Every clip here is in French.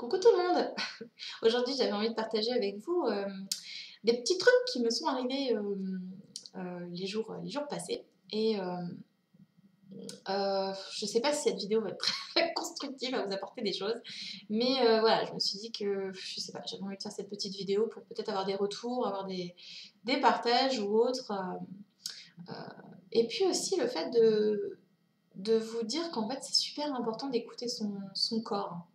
Coucou tout le monde! Aujourd'hui j'avais envie de partager avec vous des petits trucs qui me sont arrivés les jours passés. Et je sais pas si cette vidéo va être très constructive, va vous apporter des choses. Mais voilà, je me suis dit que, je sais pas, j'avais envie de faire cette petite vidéo pour peut-être avoir des retours, avoir des partages ou autres. Euh, et puis aussi le fait de vous dire qu'en fait c'est super important d'écouter son corps.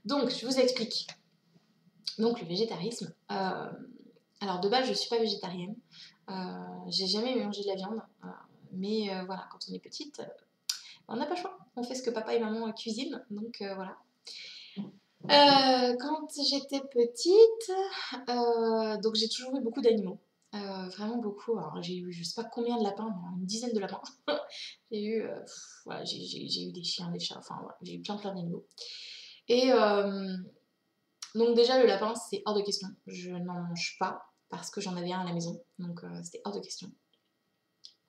Donc je vous explique. Donc le végétarisme. Alors de base, je suis pas végétarienne. Euh, j'ai jamais mangé de la viande. Mais voilà, quand on est petite, on n'a pas le choix. On fait ce que papa et maman cuisinent. Donc voilà. Quand j'étais petite, donc j'ai toujours eu beaucoup d'animaux. Vraiment beaucoup. Alors j'ai eu je sais pas combien de lapins, mais une dizaine de lapins. J'ai eu, voilà, j'ai eu des chiens, des chats, enfin voilà, j'ai eu plein d'animaux. Et donc déjà le lapin c'est hors de question, je n'en mange pas parce que j'en avais un à la maison, donc c'était hors de question.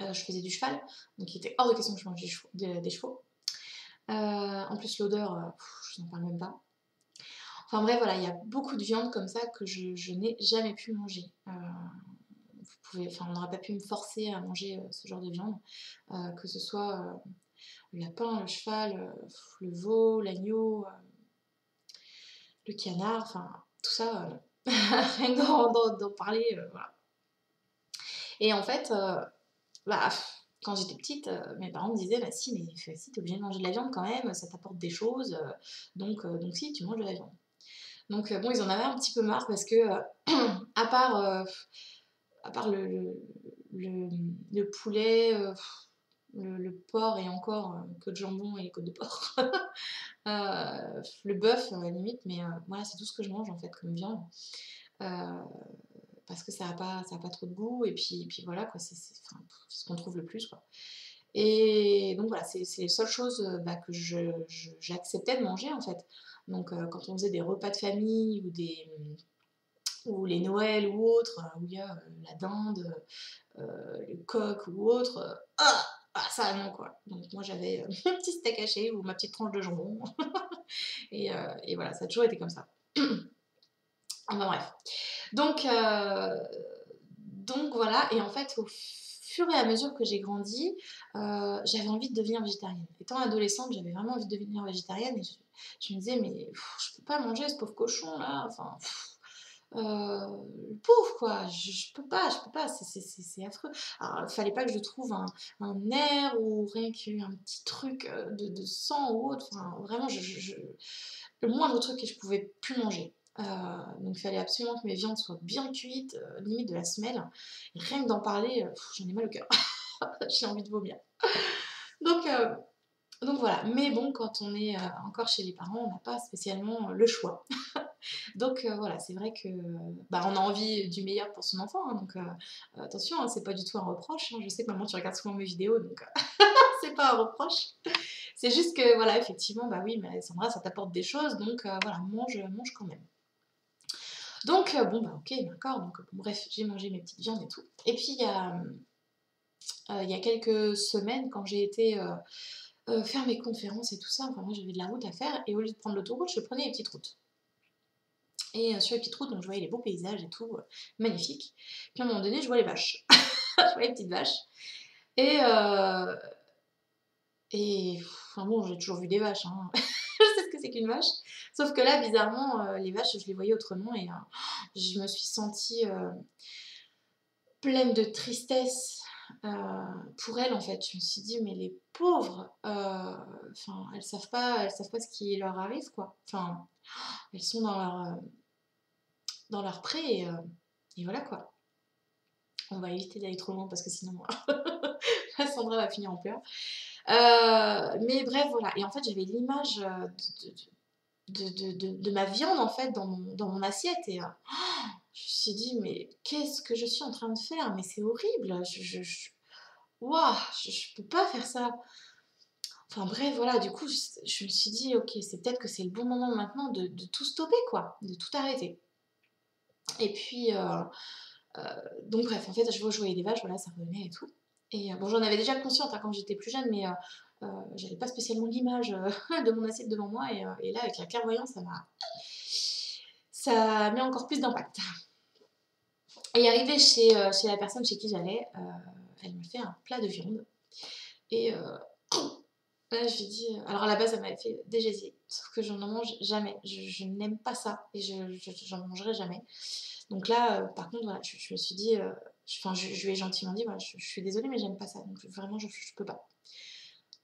Je faisais du cheval, donc il était hors de question que je mange des chevaux. En plus l'odeur, je n'en parle même pas. Enfin bref voilà, il y a beaucoup de viande comme ça que je n'ai jamais pu manger. On n'aurait pas pu me forcer à manger ce genre de viande, que ce soit le lapin, le cheval, le veau, l'agneau, le canard, enfin tout ça, rien que d'en parler, voilà. Et en fait, bah, quand j'étais petite, mes parents me disaient bah si, mais si, t'es obligée de manger de la viande quand même, ça t'apporte des choses, donc si, tu manges de la viande. Donc bon, ils en avaient un petit peu marre parce que, à part, à part le, le poulet, le porc et encore que de jambon et côte de porc, le bœuf à la limite, mais voilà, c'est tout ce que je mange en fait comme viande. Euh, Parce que ça a pas trop de goût, et puis voilà, quoi, enfin, c'est ce qu'on trouve le plus, quoi. Et donc voilà, c'est les seules choses bah, que j'acceptais de manger, en fait. Donc quand on faisait des repas de famille, ou les Noëls ou autres, où il y a la dinde, le coq ou autre, ça non, quoi. Donc moi j'avais mon petit steak haché ou ma petite tranche de jambon, et voilà, ça a toujours été comme ça. Enfin bref. Donc, donc voilà, et en fait, au fur et à mesure que j'ai grandi, j'avais envie de devenir végétarienne. Étant adolescente, j'avais vraiment envie de devenir végétarienne, et je me disais, mais je peux pas manger ce pauvre cochon là, enfin, le pauvre quoi, je peux pas, c'est affreux. Alors, il fallait pas que je trouve un nerf ou rien qu'un petit truc de sang ou autre, enfin, vraiment, le moindre truc que je pouvais plus manger. Donc il fallait absolument que mes viandes soient bien cuites, limite de la semelle. Et rien que d'en parler, j'en ai mal au cœur. J'ai envie de vomir. Donc, euh, donc voilà. Mais bon, quand on est encore chez les parents, on n'a pas spécialement le choix. Donc voilà, c'est vrai que bah, on a envie du meilleur pour son enfant. Hein, donc attention, hein, c'est pas du tout un reproche. Hein. Je sais que maman, tu regardes souvent mes vidéos, donc c'est pas un reproche. C'est juste que voilà, effectivement, bah oui, mais Sandra, ça t'apporte des choses, donc voilà, mange quand même. Donc, bon, bah ok, d'accord. Donc, bon, bref, j'ai mangé mes petites viandes et tout. Et puis, il y a quelques semaines, quand j'ai été faire mes conférences et tout ça, enfin, moi j'avais de la route à faire, et au lieu de prendre l'autoroute, je prenais les petites routes. Et sur les petites routes, donc je voyais les beaux paysages et tout, magnifique. Puis à un moment donné, je vois les vaches. Je vois les petites vaches. Et, enfin bon, j'ai toujours vu des vaches, hein. Je sais ce que c'est qu'une vache. Sauf que là, bizarrement, les vaches, je les voyais autrement, et je me suis sentie pleine de tristesse pour elles, en fait. Je me suis dit, mais les pauvres, enfin, elles savent pas ce qui leur arrive, quoi. Enfin, elles sont dans leur pré, et voilà, quoi. On va éviter d'aller trop loin parce que sinon, Sandra va finir en pleurs. Mais bref, voilà. Et en fait, j'avais l'image de ma viande, en fait, dans mon assiette, et je me suis dit, mais qu'est-ce que je suis en train de faire? Mais c'est horrible. Ouah, je peux pas faire ça. Enfin bref, voilà, du coup, je me suis dit, ok, c'est peut-être que c'est le bon moment maintenant de tout stopper, quoi, de tout arrêter. Et puis, donc bref, en fait, je voyais des vaches, voilà, ça revenait et tout. Et bon, j'en avais déjà conscience hein, quand j'étais plus jeune, mais j'avais pas spécialement l'image de mon assiette devant moi. Et là, avec la clairvoyance, ça a mis encore plus d'impact. Et arrivé chez la personne chez qui j'allais, elle me fait un plat de viande. Et là, je lui dis. Alors à la base, elle m'avait fait des gésiers, sauf que je n'en mange jamais. Je n'aime pas ça et j'en mangerai jamais. Donc là, par contre, voilà, je me suis dit. Enfin, je lui ai gentiment dit, voilà, je suis désolée, mais j'aime pas ça. Donc vraiment, je peux pas.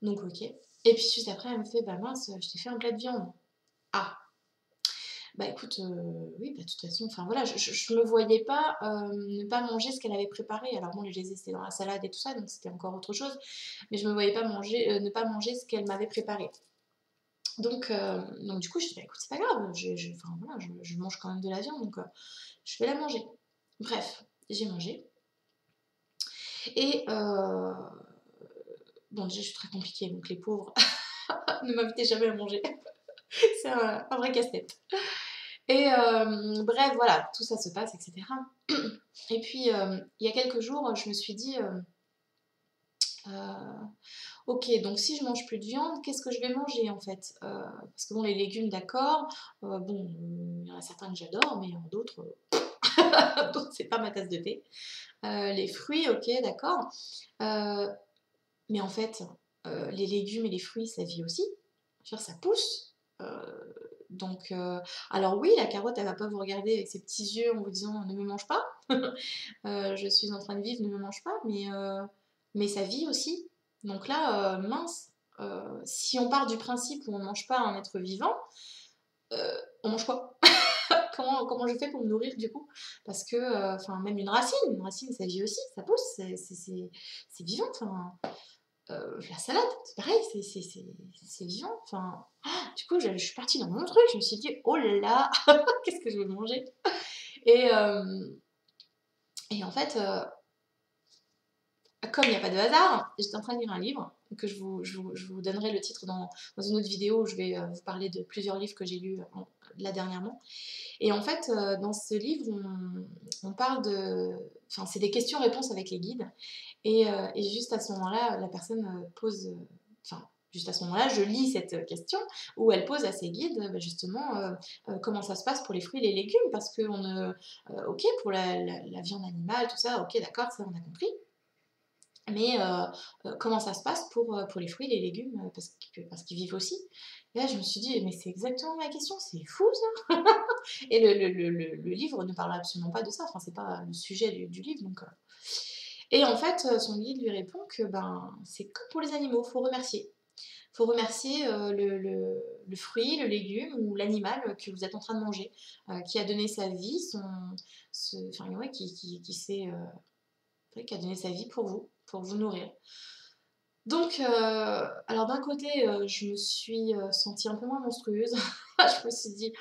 Donc ok. Et puis juste après, elle me fait, bah mince, je t'ai fait un plat de viande. Ah, bah écoute, oui, bah de toute façon, enfin voilà, je me voyais pas ne pas manger ce qu'elle avait préparé. Alors bon, les gésiers c'était dans la salade et tout ça, donc c'était encore autre chose. Mais je me voyais pas manger, ne pas manger ce qu'elle m'avait préparé. Donc du coup, je dis, bah écoute, c'est pas grave, enfin, voilà, je mange quand même de la viande, donc je vais la manger. Bref, j'ai mangé. Et bon, déjà, je suis très compliquée, donc les pauvres, ne m'invitez jamais à manger. C'est un vrai casse-tête. Et bref, voilà, tout ça se passe, etc. Et puis, il y a quelques jours, je me suis dit, ok, donc si je mange plus de viande, qu'est-ce que je vais manger en fait? Parce que bon, les légumes, d'accord, bon, il y en a certains que j'adore, mais d'autres, d'autres, c'est pas ma tasse de thé. Les fruits, ok, d'accord. Mais en fait, les légumes et les fruits, ça vit aussi. Je veux dire, ça pousse. Donc, alors oui, la carotte, elle va pas vous regarder avec ses petits yeux en vous disant ne me mange pas. Je suis en train de vivre, ne me mange pas, mais ça vit aussi. Donc là, mince, si on part du principe où on ne mange pas un être vivant, on mange quoi? Comment je fais pour me nourrir du coup? Parce que, enfin, même une racine, ça vit aussi, ça pousse, c'est vivant. Enfin, la salade, c'est pareil, c'est vivant. Enfin, du coup, je suis partie dans mon truc, je me suis dit, oh là là, qu'est-ce que je vais manger? Et, et en fait, comme il n'y a pas de hasard, j'étais en train de lire un livre, que je vous donnerai le titre dans une autre vidéo où je vais vous parler de plusieurs livres que j'ai lus là dernièrement. Et en fait, dans ce livre, on parle de. Enfin, c'est des questions-réponses avec les guides. Et juste à ce moment-là, la personne pose. Enfin, juste à ce moment-là, je lis cette question où elle pose à ses guides, bah, justement, comment ça se passe pour les fruits et les légumes. Parce que, ok, pour la viande animale, tout ça, ok, d'accord, ça on a compris. Mais comment ça se passe pour les fruits et les légumes, parce qu'ils vivent aussi. Et là, je me suis dit, mais c'est exactement ma question, c'est fou ça. Et le livre ne parle absolument pas de ça, enfin, c'est pas le sujet du livre. Et en fait, son guide lui répond que ben, c'est comme pour les animaux, faut remercier. Faut remercier le fruit, le légume ou l'animal que vous êtes en train de manger, qui a donné sa vie, enfin, ouais, qui s'est oui, qui a donné sa vie pour vous nourrir. Donc, alors d'un côté, je me suis sentie un peu moins monstrueuse. Je me suis dit,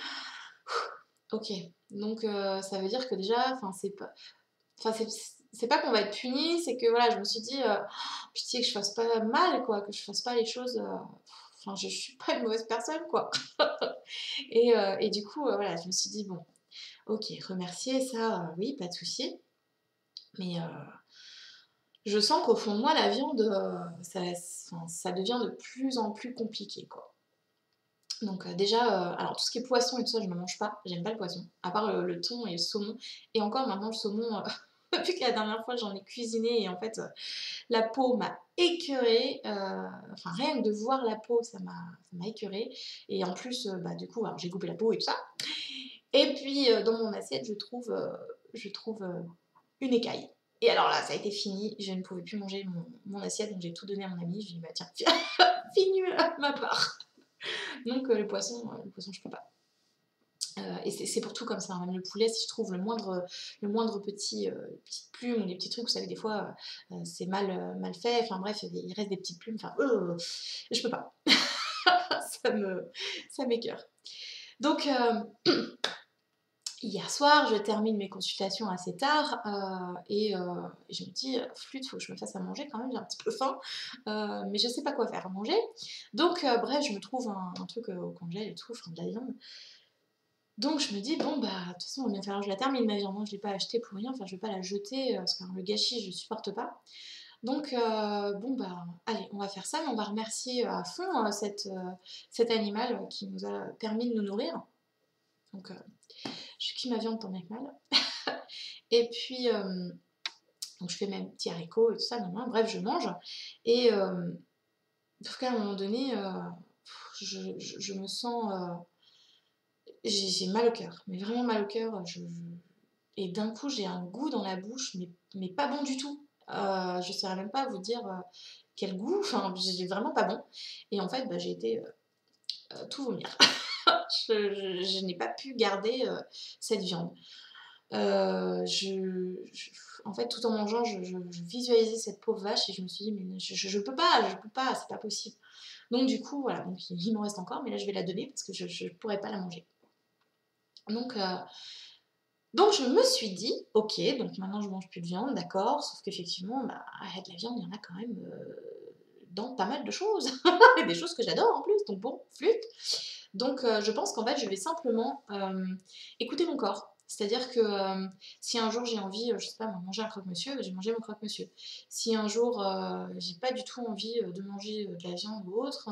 ok, donc ça veut dire que déjà, enfin, c'est pas qu'on va être puni, c'est que voilà, je me suis dit, pitié que je fasse pas mal, quoi, que je fasse pas les choses. Enfin, je suis pas une mauvaise personne, quoi. Et du coup, voilà, je me suis dit, bon, ok, remercier, ça, oui, pas de souci. Mais je sens qu'au fond de moi, la viande, enfin, ça devient de plus en plus compliqué, quoi. Donc déjà, alors tout ce qui est poisson et tout ça, je ne mange pas, j'aime pas le poisson, à part le thon et le saumon. Et encore maintenant, le saumon, depuis que la dernière fois j'en ai cuisiné, et en fait, la peau m'a écœurée, enfin rien que de voir la peau, ça m'a écœurée. Et en plus, bah, du coup, alors j'ai coupé la peau et tout ça. Et puis, dans mon assiette, je trouve une écaille. Et alors là, ça a été fini, je ne pouvais plus manger mon assiette, donc j'ai tout donné à mon ami. Je lui ai dit, bah tiens, finis ma part. Donc le poisson, je peux pas. Et c'est pour tout comme ça, hein. Même le poulet, si je trouve le moindre petite plume ou des petits trucs, vous savez, des fois, c'est mal fait, enfin bref, il reste des petites plumes, enfin, je peux pas. Ça m'écoeure. Donc, hier soir, je termine mes consultations assez tard et je me dis, flûte, faut que je me fasse à manger quand même, j'ai un petit peu faim, mais je sais pas quoi faire à manger. Donc, bref, je me trouve un truc au congèle et tout, enfin de la viande. Donc, je me dis, bon, bah, de toute façon, il va bien falloir que je la termine ma viande, hein, je l'ai pas achetée pour rien, enfin, je vais pas la jeter, parce que le gâchis, je supporte pas. Donc bon bah, allez, on va faire ça, mais on va remercier à fond, cet animal qui nous a permis de nous nourrir. Donc je cuis ma viande tant bien que mal. Et puis, donc je fais mes petits haricots et tout ça, bref, je mange. Et sauf qu'à un moment donné, je me sens, j'ai mal au cœur, mais vraiment mal au cœur. Et d'un coup, j'ai un goût dans la bouche, mais pas bon du tout. Je ne saurais même pas vous dire quel goût, enfin, j'ai vraiment pas bon. Et en fait, bah, j'ai été tout vomir. Je n'ai pas pu garder cette viande. En fait, tout en mangeant, je visualisais cette pauvre vache et je me suis dit, mais je peux pas, c'est pas possible. Donc du coup, voilà, donc il m'en reste encore, mais là je vais la donner parce que je pourrais pas la manger. Donc, donc je me suis dit, ok, donc maintenant je mange plus de viande, d'accord, sauf qu'effectivement, bah, de la viande, il y en a quand même dans pas mal de choses, et des choses que j'adore en plus, donc bon, flûte. Donc je pense qu'en fait, je vais simplement écouter mon corps. C'est-à-dire que si un jour j'ai envie, je sais pas, de manger un croque-monsieur, je vais manger mon croque-monsieur. Si un jour j'ai pas du tout envie de manger de la viande ou autre,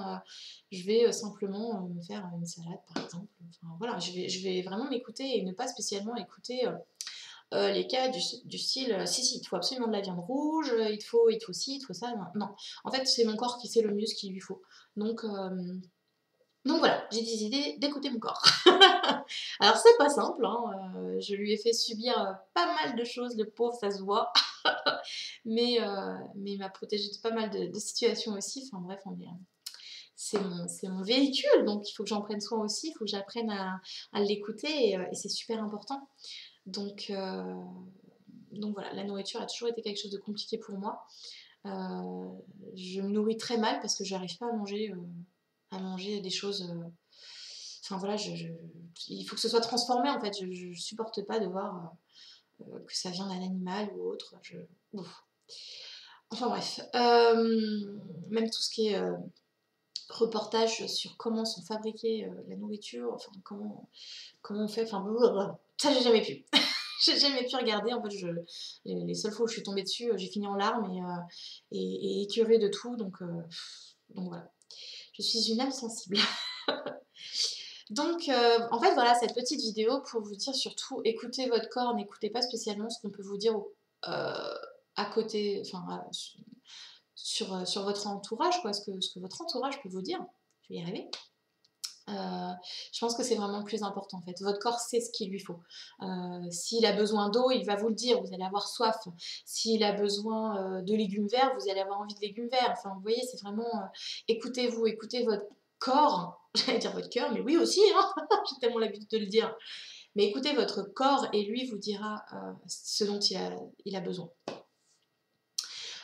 je vais simplement me faire une salade par exemple. Enfin, voilà, je vais vraiment m'écouter et ne pas spécialement écouter les cas du style si, si, il te faut absolument de la viande rouge, il te faut ci, il te faut ça. Non, non. En fait, c'est mon corps qui sait le mieux ce qu'il lui faut. Donc, donc voilà, j'ai décidé d'écouter mon corps. Alors c'est pas simple, hein, je lui ai fait subir pas mal de choses, le pauvre, ça se voit. Mais il m'a protégée de pas mal de situations aussi. Enfin bref, c'est mon véhicule, donc il faut que j'en prenne soin aussi, il faut que j'apprenne à l'écouter et c'est super important. Donc, donc voilà, la nourriture a toujours été quelque chose de compliqué pour moi. Je me nourris très mal parce que j'arrive pas à manger des choses. Enfin voilà, il faut que ce soit transformé en fait. Je supporte pas de voir que ça vient d'un animal ou autre. Ouf. Enfin bref, même tout ce qui est reportage sur comment sont fabriquées la nourriture, enfin comment on fait, enfin blablabla. Ça j'ai jamais pu. J'ai jamais pu regarder. En fait, les seules fois où je suis tombée dessus, j'ai fini en larmes et écœurée de tout. Donc voilà. Je suis une âme sensible. Donc, en fait, voilà cette petite vidéo pour vous dire surtout, écoutez votre corps, n'écoutez pas spécialement ce qu'on peut vous dire à côté, enfin, sur votre entourage, quoi, ce que votre entourage peut vous dire. Je vais y arriver. Je pense que c'est vraiment le plus important en fait. Votre corps sait ce qu'il lui faut. S'il a besoin d'eau, il va vous le dire, vous allez avoir soif. S'il a besoin de légumes verts, vous allez avoir envie de légumes verts. Enfin, vous voyez, c'est vraiment écoutez-vous, écoutez votre corps. J'allais dire votre cœur, mais oui aussi, hein. J'ai tellement l'habitude de le dire. Mais écoutez votre corps et lui vous dira ce dont il a besoin.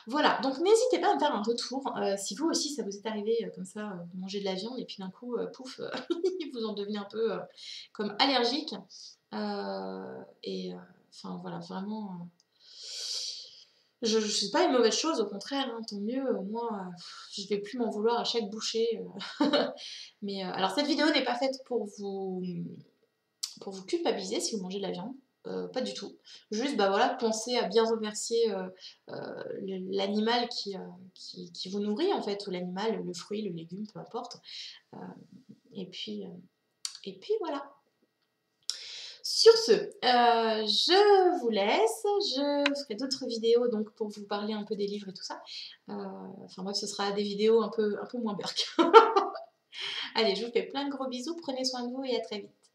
Voilà, donc n'hésitez pas à me faire un retour si vous aussi ça vous est arrivé comme ça, de manger de la viande et puis d'un coup, pouf, vous en devenez un peu comme allergique. Enfin voilà, vraiment, c'est pas une mauvaise chose, au contraire, hein, tant mieux, au moins je vais plus m'en vouloir à chaque bouchée. Mais alors cette vidéo n'est pas faite pour vous culpabiliser si vous mangez de la viande. Pas du tout. Juste, bah voilà, pensez à bien remercier l'animal qui vous nourrit, en fait, ou l'animal, le fruit, le légume, peu importe. Euh, et puis, euh, et puis voilà. Sur ce, je vous laisse. Je ferai d'autres vidéos donc pour vous parler un peu des livres et tout ça. Enfin bref, ce sera des vidéos un peu moins burk. Allez, je vous fais plein de gros bisous. Prenez soin de vous et à très vite.